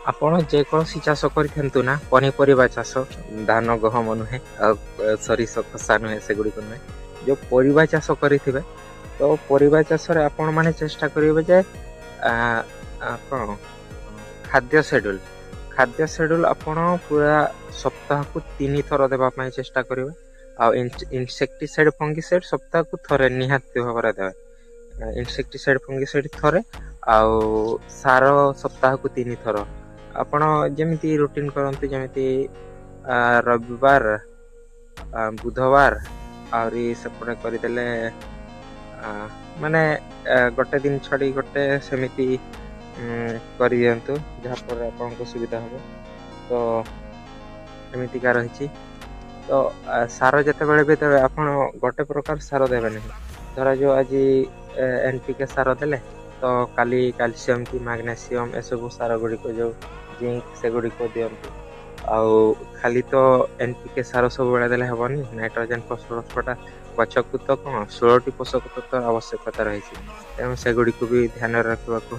ଆପଣ ଯେକୌଣସି ଚାଷ କରିଥାନ୍ତୁ ନା, ପନିପରିବା ଚାଷ, ଧାନ ଗହମ ନୁହେଁ, ଆଉ ସୋରିଷ ଖସା ନୁହେଁ, ସେଗୁଡ଼ିକ ନୁହେଁ, ଯେଉଁ ପରିବା ଚାଷ କରିଥିବେ, ତ ପରିବା ଚାଷରେ ଆପଣମାନେ ଚେଷ୍ଟା କରିବେ ଯେ କ'ଣ ଖାଦ୍ୟ ସେଡ୍ୟୁଲ୍ ଆପଣ ପୁରା ସପ୍ତାହକୁ 3 ଥର ଦେବା ପାଇଁ ଚେଷ୍ଟା କରିବେ। ଆଉ ଇନସେକ୍ଟିସାଇଡ୍ ଫଙ୍ଗିସାଇଡ୍ ସପ୍ତାହକୁ ଥରେ ନିହାତି ଭାବରେ ଦେବେ। ଇନସେକ୍ଟିସାଇଡ୍ ଫଙ୍ଗିସାଇଡ୍ ଥରେ, ଆଉ ସାର ସପ୍ତାହକୁ 3 ଥର। ଆପଣ ଯେମିତି ରୁଟିନ୍ କରନ୍ତୁ, ଯେମିତି ରବିବାର, ବୁଧବାର, ଆହୁରି ସେପଟେ କରିଦେଲେ ମାନେ ଗୋଟେ ଦିନ ଛାଡ଼ି ଗୋଟେ, ସେମିତି କରିଦିଅନ୍ତୁ, ଯାହାଫଳରେ ଆପଣଙ୍କୁ ସୁବିଧା ହେବ। ତ ଏମିତିକା ରହିଛି। ତ ସାର ଯେତେବେଳେ ବି ଦେବେ, ଆପଣ ଗୋଟେ ପ୍ରକାର ସାର ଦେବେ ନାହିଁ। ଧରାଯାଉ ଆଜି NPK ସାର ଦେଲେ, ତ କାଲି କ୍ୟାଲସିୟମ୍ କି ମାଗ୍ନେସିୟମ୍ ଏସବୁ ସାର ଗୁଡ଼ିକ, ଯେଉଁ ଜିଙ୍କ୍, ସେଗୁଡ଼ିକ ଦିଅନ୍ତୁ। ଆଉ ଖାଲି ତ NPK ସାର ସବୁବେଳେ ଦେଲେ ହେବନି। ନାଇଟ୍ରୋଜେନ୍, ଫସ୍ଫରସ୍, ପଟାସ୍, ଗଛକୁ ତ କ'ଣ 16ଟି ପୋଷକ ତତ୍ତ୍ୱର ଆବଶ୍ୟକତା ରହିଛି। ତେଣୁ ସେଗୁଡ଼ିକୁ ବି ଧ୍ୟାନରେ ରଖିବାକୁ